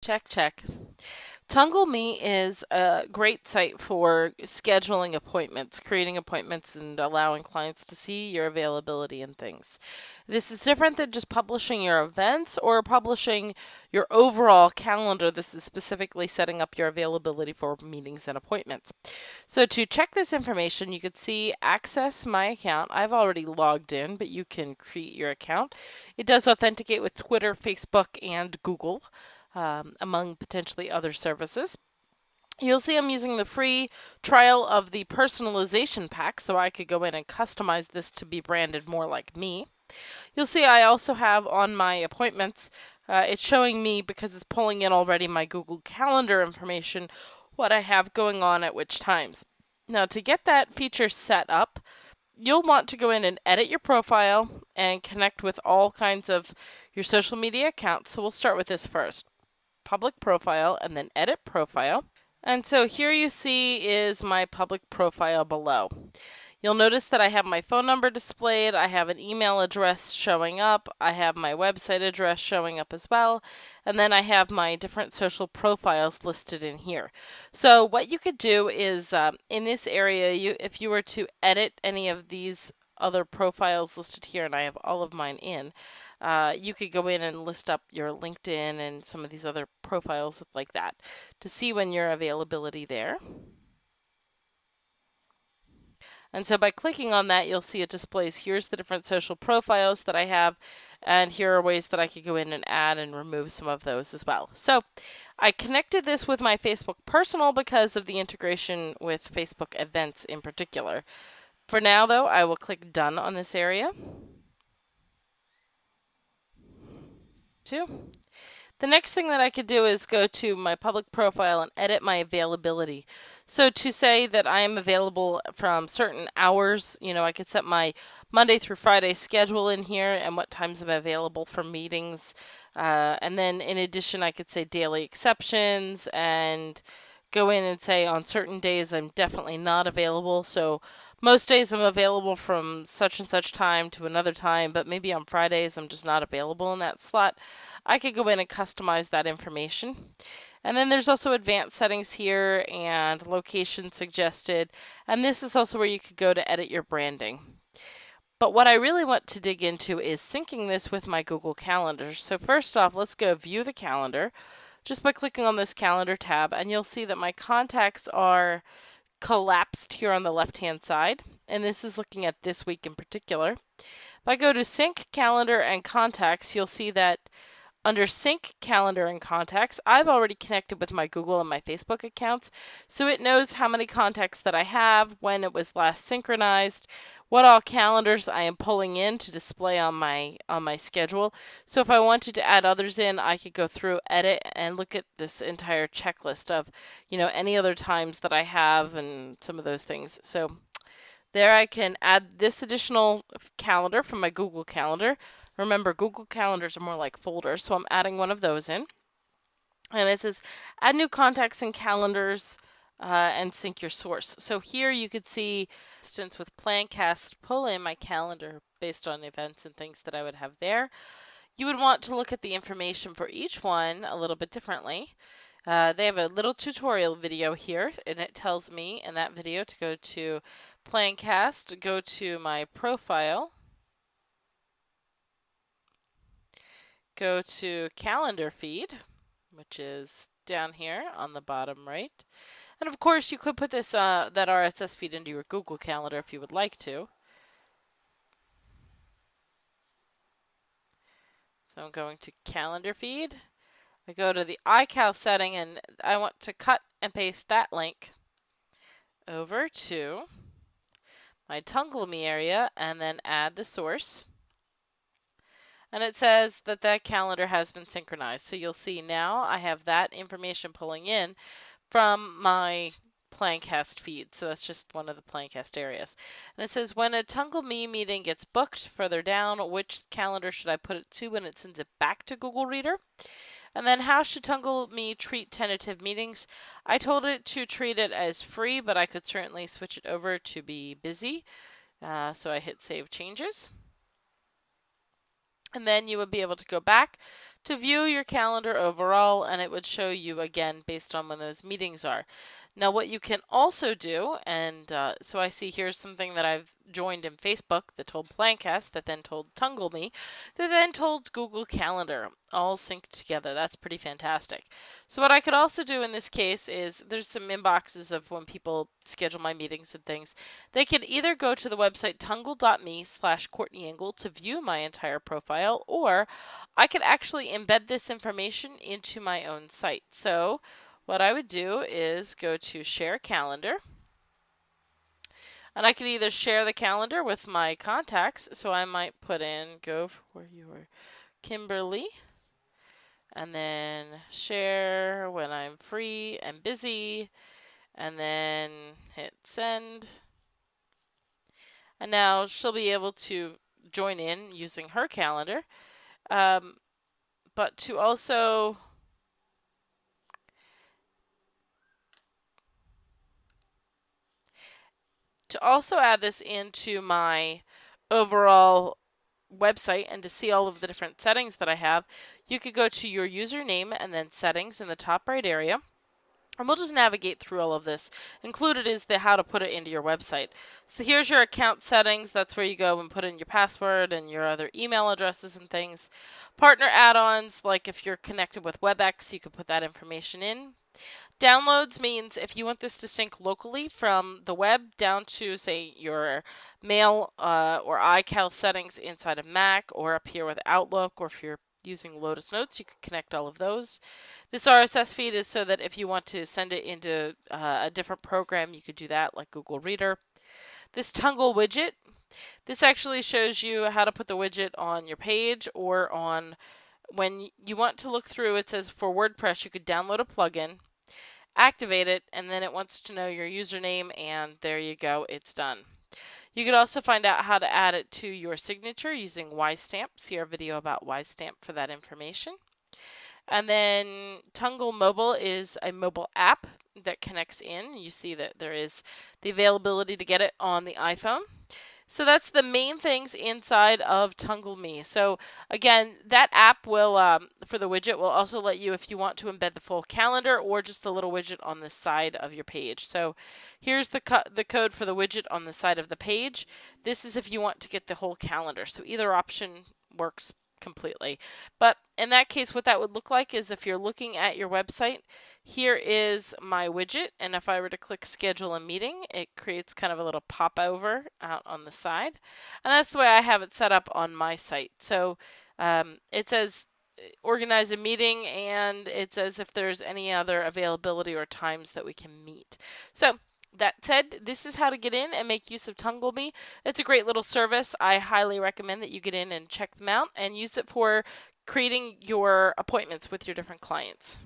Check, check. TungleMe is a great site for scheduling appointments, creating appointments, and allowing clients to see your availability and things. This is different than just publishing your events or publishing your overall calendar. This is specifically setting up your availability for meetings and appointments. So to check this information, you could see access my account. I've already logged in, but you can create your account. It does authenticate with Twitter, Facebook, and Google among potentially other services. You'll see I'm using the free trial of the personalization pack, so I could go in and customize this to be branded more like me. You'll see I also have on my appointments, it's showing me, because it's pulling in already my Google Calendar information, what I have going on at which times. Now, to get that feature set up, you'll want to go in and edit your profile and connect with all kinds of your social media accounts. So we'll start with this first. Public profile and then edit profile. And so here you see is my public profile below. You'll notice that I have my phone number displayed, I have an email address showing up, I have my website address showing up as well, and then I have my different social profiles listed in here. So what you could do is in this area, if you were to edit any of these other profiles listed here, and I have all of mine in, you could go in and list up your LinkedIn and some of these other profiles like that to see when your availability there. And so by clicking on that, you'll see it displays here's the different social profiles that I have, and here are ways that I could go in and add and remove some of those as well. So I connected this with my Facebook personal because of the integration with Facebook events in particular. For now, though, I will click done on this area. The next thing that I could do is go to my public profile and edit my availability. So to say that I am available from certain hours, I could set my Monday through Friday schedule in here and what times I'm available for meetings. And then in addition, I could say daily exceptions and go in and say on certain days I'm definitely not available. So most days I'm available from such and such time to another time, but maybe on Fridays I'm just not available in that slot. I could go in and customize that information. And then there's also advanced settings here and location suggested. And this is also where you could go to edit your branding. But what I really want to dig into is syncing this with my Google Calendar. So first off, let's go view the calendar just by clicking on this calendar tab, and you'll see that my contacts are collapsed here on the left-hand side, and this is looking at this week in particular. If I go to Sync, Calendar, and Contacts, you'll see that under Sync, Calendar, and Contacts, I've already connected with my Google and my Facebook accounts, so it knows how many contacts that I have, when it was last synchronized, what all calendars I am pulling in to display on my schedule. So if I wanted to add others in, I could go through, edit, and look at this entire checklist of, any other times that I have and some of those things. So there I can add this additional calendar from my Google Calendar. Remember, Google Calendars are more like folders, so I'm adding one of those in. And it says add new contacts and calendars and sync your source. So here you could see, for instance, with Plancast, pull in my calendar based on events and things that I would have there. You would want to look at the information for each one a little bit differently. They have a little tutorial video here, and it tells me in that video to go to Plancast, go to my profile, go to calendar feed, which is down here on the bottom right. And of course, you could put this that RSS feed into your Google Calendar if you would like to. So I'm going to calendar feed. I go to the iCal setting, and I want to cut and paste that link over to my TungleMe area and then add the source. And it says that that calendar has been synchronized. So you'll see now I have that information pulling in from my Plancast feed. So that's just one of the Plancast areas. And it says when a TungleMe meeting gets booked, further down, which calendar should I put it to when it sends it back to Google Reader? And then how should TungleMe treat tentative meetings? I told it to treat it as free, but I could certainly switch it over to be busy. So I hit Save Changes. And then you would be able to go back to view your calendar overall, and it would show you again based on when those meetings are. Now, what you can also do, and so I see here's something that I've joined in Facebook that told Plancast, that then told TungleMe, that then told Google Calendar, all synced together. That's pretty fantastic. So what I could also do in this case is there's some inboxes of when people schedule my meetings and things. They could either go to the website tungle.me/Courtney Engle to view my entire profile, or I could actually embed this information into my own site. So what I would do is go to Share Calendar, and I could either share the calendar with my contacts, so I might put in, go for your Kimberly, and then share when I'm free and busy, and then hit send. And now she'll be able to join in using her calendar, but to also add this into my overall website and to see all of the different settings that I have, you could go to your username and then settings in the top right area. And we'll just navigate through all of this. Included is the how to put it into your website. So here's your account settings. That's where you go and put in your password and your other email addresses and things. Partner add-ons, like if you're connected with WebEx, you could put that information in. Downloads means if you want this to sync locally from the web down to, say, your mail or iCal settings inside of Mac, or up here with Outlook, or if you're using Lotus Notes, you can connect all of those. This RSS feed is so that if you want to send it into a different program, you could do that, like Google Reader. This Tungle widget, this actually shows you how to put the widget on your page, or on when you want to look through. It says for WordPress, you could download a plugin, activate it, and then it wants to know your username, and there you go, it's done. You could also find out how to add it to your signature using YStamp. See our video about YStamp for that information. And then Tungle Mobile is a mobile app that connects in. You see that there is the availability to get it on the iPhone. So that's the main things inside of TungleMe. So again, that app will, for the widget, will also let you, if you want to embed the full calendar or just a little widget on the side of your page. So here's the code for the widget on the side of the page. This is if you want to get the whole calendar. So either option works completely. But in that case, what that would look like is if you're looking at your website, here is my widget, and if I were to click schedule a meeting, it creates kind of a little popover out on the side, and that's the way I have it set up on my site. So it says organize a meeting, and it says if there's any other availability or times that we can meet. So that said, this is how to get in and make use of TungleMe. It's a great little service. I highly recommend that you get in and check them out and use it for creating your appointments with your different clients.